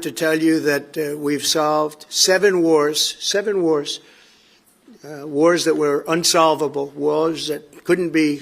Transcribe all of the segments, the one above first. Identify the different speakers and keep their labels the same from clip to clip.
Speaker 1: To tell you that we've solved seven wars that were unsolvable, wars that couldn't be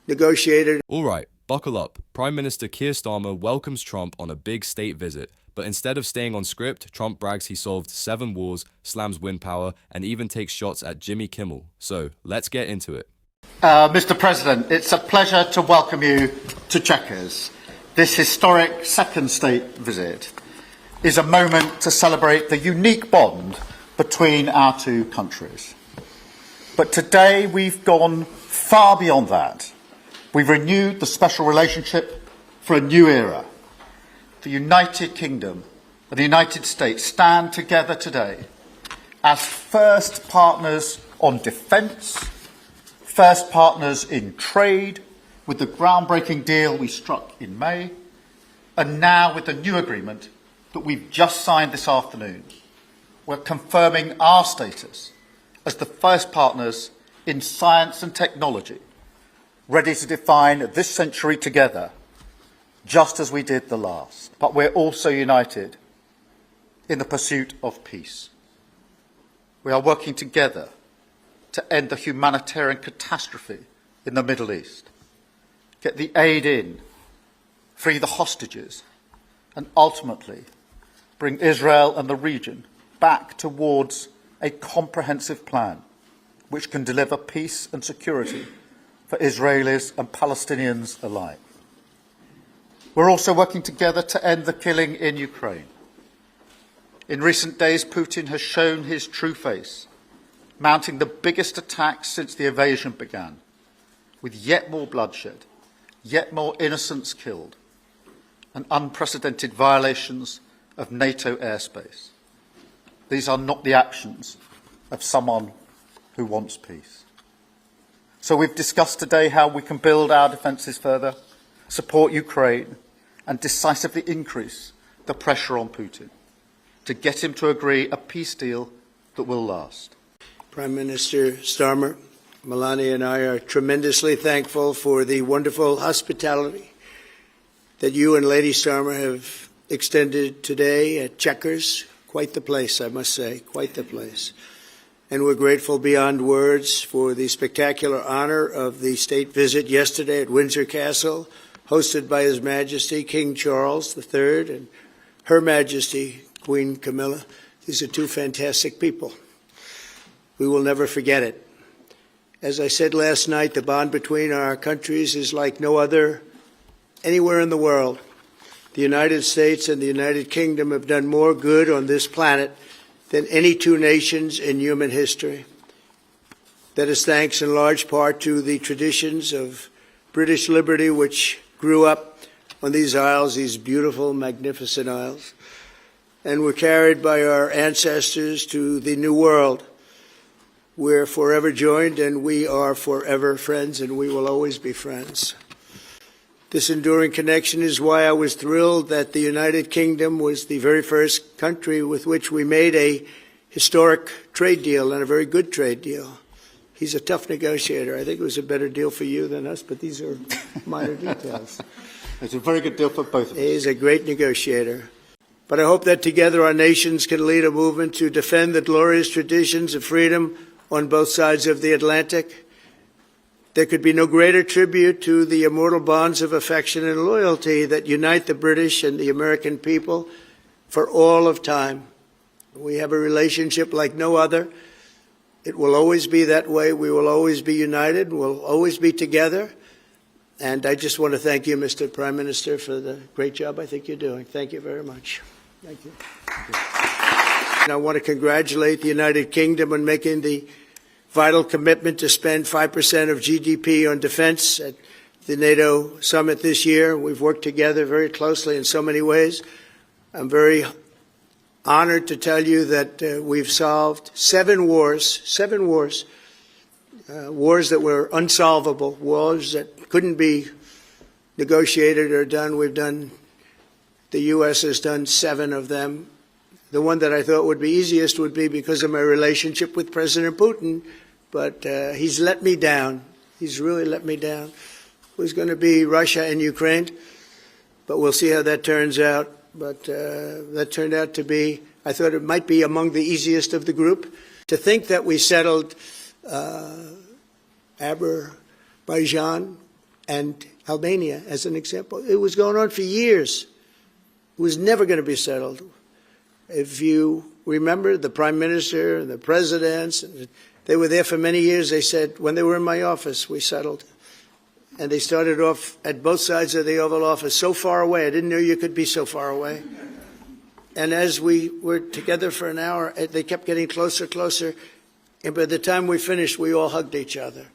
Speaker 1: negotiated.
Speaker 2: All right, buckle up. Prime Minister Keir Starmer welcomes Trump on a big state visit, but instead of staying on script, Trump brags he solved 7 wars, slams wind power, and even takes shots at Jimmy Kimmel. So let's get into it.
Speaker 3: Mr. President, it's a pleasure to welcome you to Chequers. This historic second state visit is a moment to celebrate the unique bond between our two countries. But today we've gone far beyond that. We've renewed the special relationship for a new era. The United Kingdom and the United States stand together today as first partners on defence, first partners in trade, with the groundbreaking deal we struck in May, and now with the new agreement that we've just signed this afternoon. We're confirming our status as the first partners in science and technology, ready to define this century together, just as we did the last. But we're also united in the pursuit of peace. We are working together to end the humanitarian catastrophe in the Middle East, get the aid in, free the hostages, and ultimately bring Israel and the region back towards a comprehensive plan which can deliver peace and security for Israelis and Palestinians alike. We're also working together to end the killing in Ukraine. In recent days, Putin has shown his true face, mounting the biggest attacks since the invasion began, with yet more bloodshed, yet more innocents killed, and unprecedented violations of NATO airspace. These are not the actions of someone who wants peace. So we've discussed today how we can build our defences further, support Ukraine, and decisively increase the pressure on Putin to get him to agree a peace deal that will last.
Speaker 1: Prime Minister Starmer, Melania and I are tremendously thankful for the wonderful hospitality that you and Lady Starmer have extended today at Chequers. Quite the place, I must say, quite the place. And we're grateful beyond words for the spectacular honor of the state visit yesterday at Windsor Castle, hosted by His Majesty King Charles III and Her Majesty Queen Camilla. These are two fantastic people. We will never forget it. As I said last night, the bond between our countries is like no other anywhere in the world. The United States and the United Kingdom have done more good on this planet than any two nations in human history. That is thanks in large part to the traditions of British liberty, which grew up on these isles, these beautiful, magnificent isles, and were carried by our ancestors to the New World. We're forever joined, and we are forever friends, and we will always be friends. This enduring connection is why I was thrilled that the United Kingdom was the very first country with which we made a historic trade deal, and a very good trade deal. He's a tough negotiator. I think it was a better deal for you than us, but these are minor details.
Speaker 3: It's a very good deal for both of us.
Speaker 1: He's a great negotiator. But I hope that together our nations can lead a movement to defend the glorious traditions of freedom on both sides of the Atlantic. There could be no greater tribute to the immortal bonds of affection and loyalty that unite the British and the American people for all of time. We have a relationship like no other. It will always be that way. We will always be united. We'll always be together. And I just want to thank you, Mr. Prime Minister, for the great job I think you're doing. Thank you very much. Thank you. And I want to congratulate the United Kingdom on making the vital commitment to spend 5% of GDP on defense at the NATO summit this year. We've worked together very closely in so many ways. I'm very honored to tell you that we've solved 7 wars that were unsolvable, wars that couldn't be negotiated or done. The U.S. has done 7 of them. The one that I thought would be easiest would be because of my relationship with President Putin, but he's let me down. He's really let me down. It was going to be Russia and Ukraine, but we'll see how that turns out. but that turned out to be, I thought it might be among the easiest of the group. To think that we settled Azerbaijan and Albania as an example. It was going on for years. It was never going to be settled. If you remember, the Prime Minister and the presidents, they were there for many years. They said, when they were in my office, we settled. And they started off at both sides of the Oval Office, so far away. I didn't know you could be so far away. And as we were together for an hour, they kept getting closer, closer. And by the time we finished, we all hugged each other.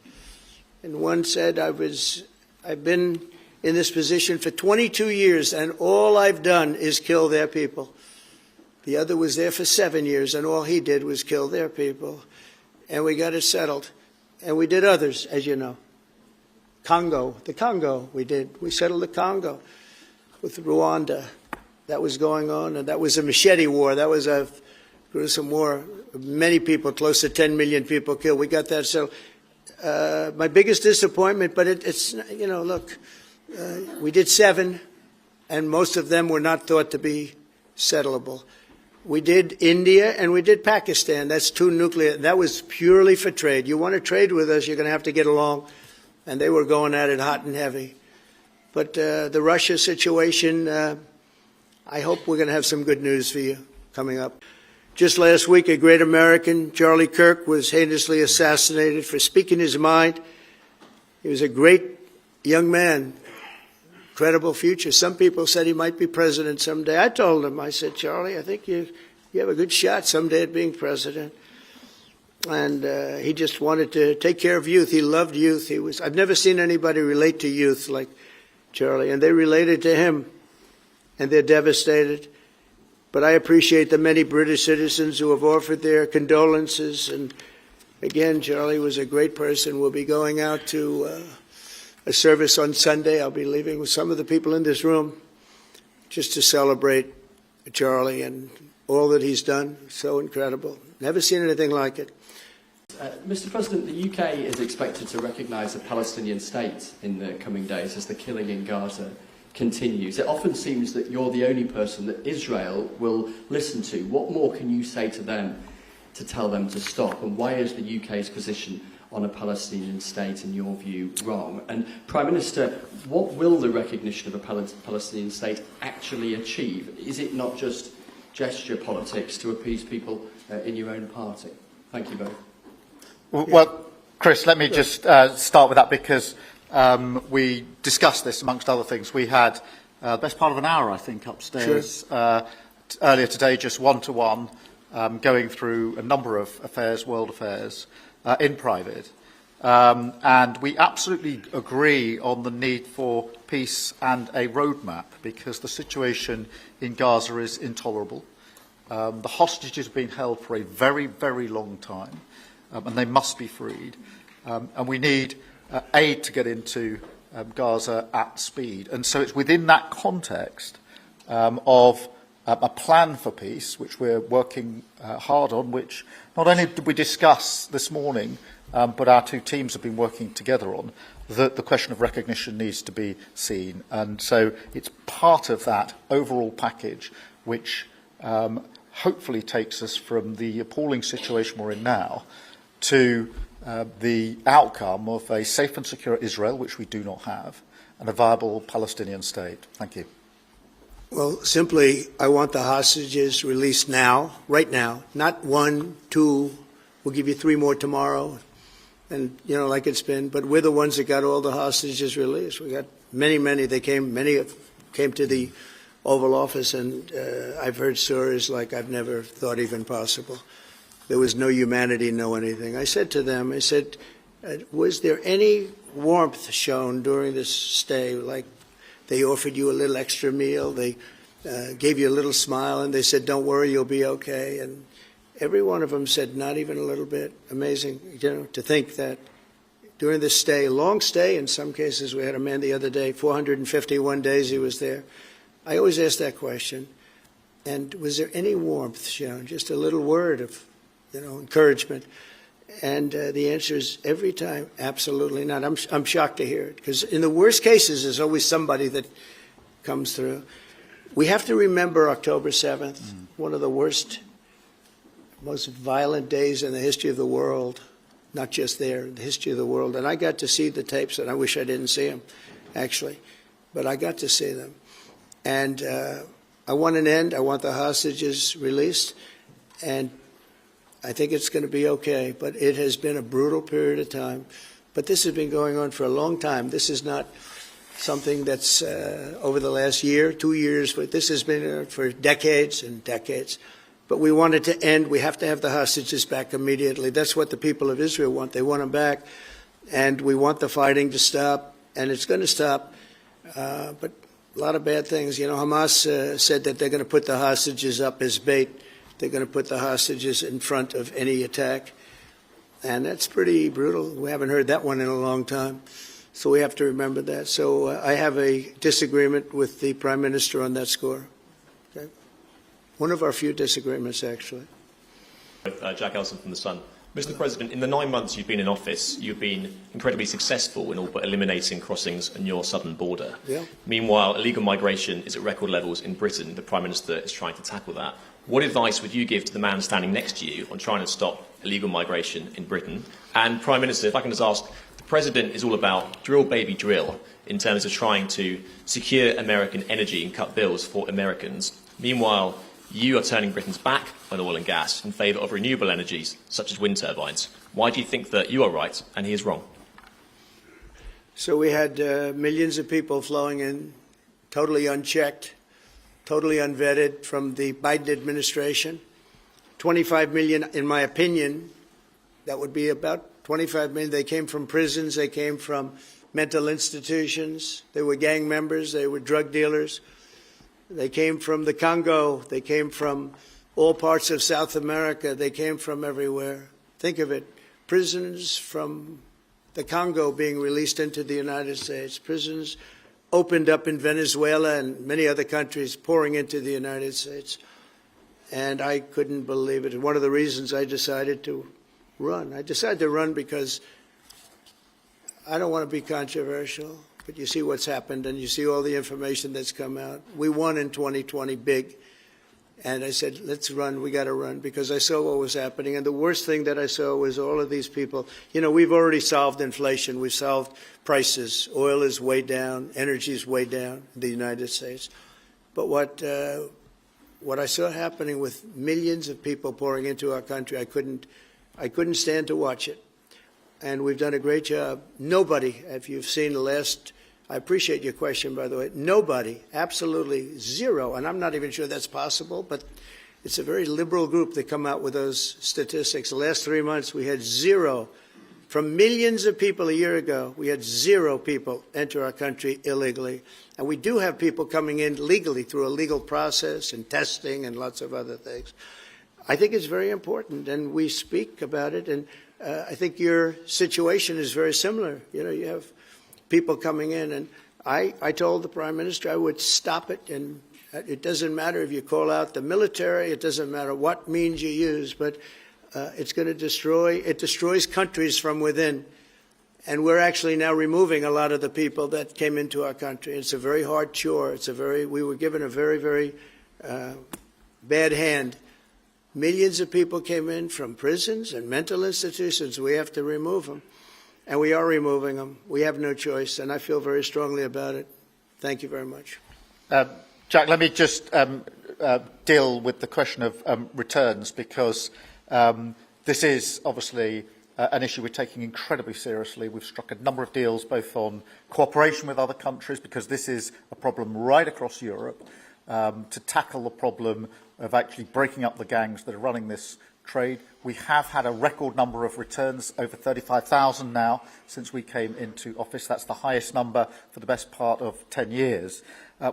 Speaker 1: And one said, I've been in this position for 22 years, and all I've done is kill their people. The other was there for 7 years, and all he did was kill their people. And we got it settled. And we did others, as you know. The Congo, we settled the Congo with Rwanda. That was going on, and that was a machete war. That was a gruesome war. Many people, close to 10 million people killed. We got that settled. My biggest disappointment, but it's, you know, look, we did 7, and most of them were not thought to be settleable. We did India and we did Pakistan. That's 2 nuclear. That was purely for trade. You want to trade with us, you're going to have to get along. And they were going at it hot and heavy. But the Russia situation, I hope we're going to have some good news for you coming up. Just last week, a great American, Charlie Kirk, was heinously assassinated for speaking his mind. He was a great young man, incredible future. Some people said he might be president someday. I told him, I said, Charlie, I think you have a good shot someday at being president. And he just wanted to take care of youth. He loved youth. I've never seen anybody relate to youth like Charlie, and they related to him, and they're devastated. But I appreciate the many British citizens who have offered their condolences. And again, Charlie was a great person. We'll be going out to a service on Sunday. I'll be leaving with some of the people in this room just to celebrate Charlie and all that he's done. So incredible. Never seen anything like it.
Speaker 4: Mr. President, the UK is expected to recognise a Palestinian state in the coming days as the killing in Gaza continues. It often seems that you're the only person that Israel will listen to. What more can you say to them to tell them to stop? And why is the UK's position on a Palestinian state, in your view, wrong? And Prime Minister, what will the recognition of a Palestinian state actually achieve? Is it not just gesture politics to appease people in your own party? Thank you both.
Speaker 3: Well, Chris, let me just start with that because we discussed this amongst other things. We had the best part of an hour, I think, upstairs earlier today, just one-to-one, going through a number of affairs, world affairs, in private. And we absolutely agree on the need for peace and a roadmap because the situation in Gaza is intolerable. The hostages have been held for a very, very long time, and they must be freed. And we need aid to get into Gaza at speed. And so it's within that context of a plan for peace, which we're working hard on, which not only did we discuss this morning, but our 2 teams have been working together on, that the question of recognition needs to be seen. And so it's part of that overall package which hopefully takes us from the appalling situation we're in now to the outcome of a safe and secure Israel, which we do not have, and a viable Palestinian state. Thank you.
Speaker 1: Well, simply, I want the hostages released now, right now, not 1, 2, we'll give you 3 more tomorrow, and, you know, like it's been, but we're the ones that got all the hostages released. We got many, many came to the Oval Office, and I've heard stories like I've never thought even possible. There was no humanity, no anything. I said to them, I said, was there any warmth shown during this stay? Like they offered you a little extra meal, they gave you a little smile, and they said, don't worry, you'll be okay. And every one of them said, not even a little bit. Amazing, you know, to think that during this stay, long stay in some cases. We had a man the other day, 451 days he was there. I always ask that question. And was there any warmth shown? Just a little word of, you know, encouragement. And the answer is every time, absolutely not. I'm shocked to hear it because in the worst cases, there's always somebody that comes through. We have to remember October 7th, one of the worst, most violent days in the history of the world, not just there, the history of the world. And I got to see the tapes, and I wish I didn't see them, actually, but I got to see them. And I want an end. I want the hostages released, and I think it's going to be okay. But it has been a brutal period of time. But this has been going on for a long time. This is not something that's over the last year, 2 years, but this has been for decades and decades. But we want it to end. We have to have the hostages back immediately. That's what the people of Israel want. They want them back, and we want the fighting to stop, and it's going to stop. But a lot of bad things. You know, Hamas said that they're going to put the hostages up as bait. They're going to put the hostages in front of any attack. And that's pretty brutal. We haven't heard that one in a long time. So we have to remember that. So I have a disagreement with the Prime Minister on that score. Okay? One of our few disagreements, actually.
Speaker 5: Jack Elson from The Sun. Mr. President, in the 9 months you've been in office, you've been incredibly successful in all but eliminating crossings on your southern border.
Speaker 1: Yeah.
Speaker 5: Meanwhile, illegal migration is at record levels in Britain. The Prime Minister is trying to tackle that. What advice would you give to the man standing next to you on trying to stop illegal migration in Britain? And, Prime Minister, if I can just ask, the President is all about drill, baby, drill in terms of trying to secure American energy and cut bills for Americans. Meanwhile, you are turning Britain's back on oil and gas in favour of renewable energies, such as wind turbines. Why do you think that you are right and he is wrong?
Speaker 1: So we had millions of people flowing in, totally unchecked, totally unvetted from the Biden administration. 25 million, in my opinion, that would be about 25 million. They came from prisons. They came from mental institutions. They were gang members. They were drug dealers. They came from the Congo. They came from all parts of South America. They came from everywhere. Think of it. Prisons from the Congo being released into the United States. Prisons opened up in Venezuela and many other countries pouring into the United States. And I couldn't believe it. One of the reasons I decided to run. I decided to run because I don't want to be controversial. But you see what's happened, and you see all the information that's come out. We won in 2020 big. And I said, let's run. We got to run, because I saw what was happening. And the worst thing that I saw was all of these people. You know, we've already solved inflation. We've solved prices. Oil is way down. Energy is way down in the United States. But what I saw happening with millions of people pouring into our country, I couldn't stand to watch it. And we've done a great job. Nobody, if you've seen the last, I appreciate your question, by the way, nobody, absolutely zero, and I'm not even sure that's possible, but it's a very liberal group that come out with those statistics. The last 3 months, we had zero. From millions of people a year ago, we had zero people enter our country illegally. And we do have people coming in legally through a legal process and testing and lots of other things. I think it's very important, and we speak about it, and I think your situation is very similar. You know, you have people coming in, and I told the Prime Minister I would stop it, and it doesn't matter if you call out the military, it doesn't matter what means you use, but it's going to destroys countries from within. And we're actually now removing a lot of the people that came into our country. It's a very hard chore. We were given a very, very bad hand. Millions of people came in from prisons and mental institutions. We have to remove them. And we are removing them. We have no choice. And I feel very strongly about it. Thank you very much.
Speaker 3: Jack, let me just deal with the question of returns, because this is obviously an issue we're taking incredibly seriously. We've struck a number of deals both on cooperation with other countries, because this is a problem right across Europe, to tackle the problem of actually breaking up the gangs that are running this trade. We have had a record number of returns, over 35,000 now since we came into office. That's the highest number for the best part of 10 years.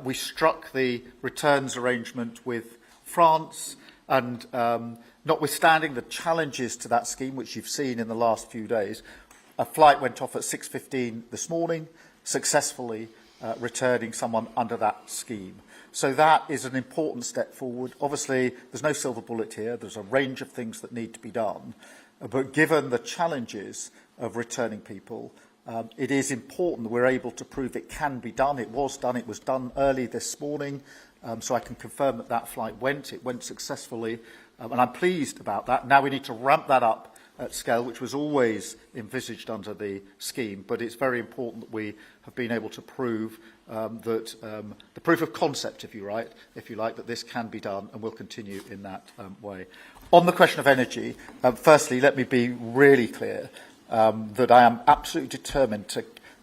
Speaker 3: We struck the returns arrangement with France, and notwithstanding the challenges to that scheme, which you've seen in the last few days, a flight went off at 6:15 this morning, successfully returning someone under that scheme. So that is an important step forward. Obviously, there's no silver bullet here. There's a range of things that need to be done. But given the challenges of returning people, it is important that we're able to prove it can be done. It was done. It was done early this morning. So I can confirm that that flight went. It went successfully, and I'm pleased about that. Now we need to ramp that up at scale, which was always envisaged under the scheme, but it's very important that we have been able to prove that the proof of concept, if you like, that this can be done, and will continue in that way. On the question of energy, firstly, let me be really clear that I am absolutely determined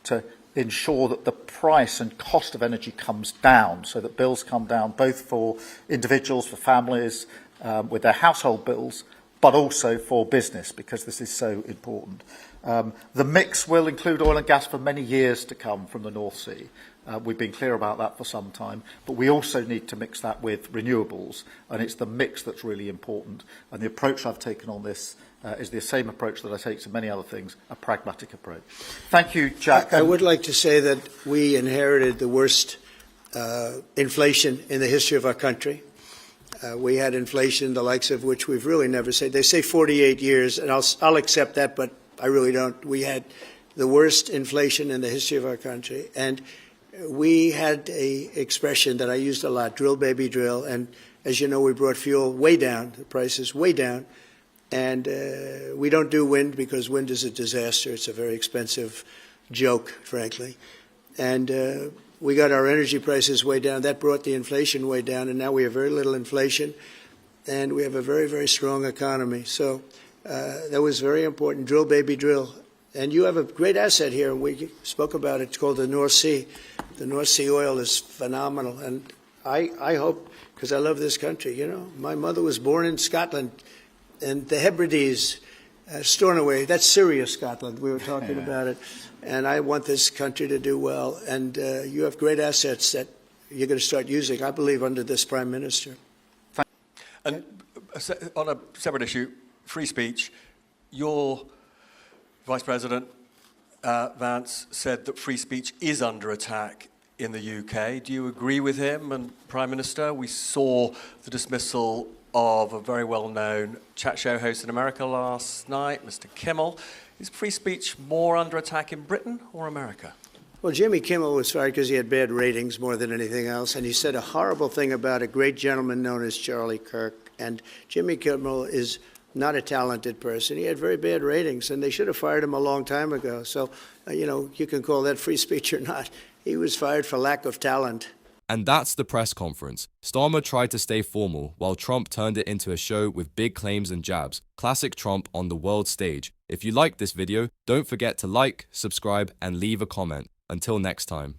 Speaker 3: to ensure that the price and cost of energy comes down, so that bills come down both for individuals, for families, with their household bills, but also for business, because this is so important. The mix will include oil and gas for many years to come from the North Sea. We've been clear about that for some time, but we also need to mix that with renewables, and it's the mix that's really important. And the approach I've taken on this is the same approach that I take to many other things, a pragmatic approach. Thank you, Jack.
Speaker 1: I would like to say that we inherited the worst inflation in the history of our country. We had inflation, the likes of which we've really never seen. They say 48 years, and I'll accept that, but I really don't. We had the worst inflation in the history of our country, and we had a expression that I used a lot, drill, baby, drill, and as you know, we brought fuel way down, the prices way down, and we don't do wind because wind is a disaster. It's a very expensive joke, frankly, and we got our energy prices way down. That brought the inflation way down, and now we have very little inflation, and we have a very, very strong economy. So that was very important. Drill, baby, drill. And you have a great asset here, and we spoke about it. It's called the North Sea. The North Sea oil is phenomenal, and I hope, because I love this country, you know. My mother was born in Scotland, and the Hebrides, Stornoway, that's Syria, Scotland. We were talking about it. And I want this country to do well. And you have great assets that you're going to start using, I believe, under this Prime Minister.
Speaker 6: And on a separate issue, free speech, your Vice President Vance said that free speech is under attack in the UK. Do you agree with him? And Prime Minister, we saw the dismissal of a very well-known chat show host in America last night, Mr. Kimmel. Is free speech more under attack in Britain or America?
Speaker 1: Well, Jimmy Kimmel was fired because he had bad ratings more than anything else, and he said a horrible thing about a great gentleman known as Charlie Kirk. And Jimmy Kimmel is not a talented person. He had very bad ratings, and they should have fired him a long time ago. So, you know, you can call that free speech or not. He was fired for lack of talent.
Speaker 2: And that's the press conference. Starmer tried to stay formal, while Trump turned it into a show with big claims and jabs. Classic Trump on the world stage. If you liked this video, don't forget to like, subscribe, and leave a comment. Until next time.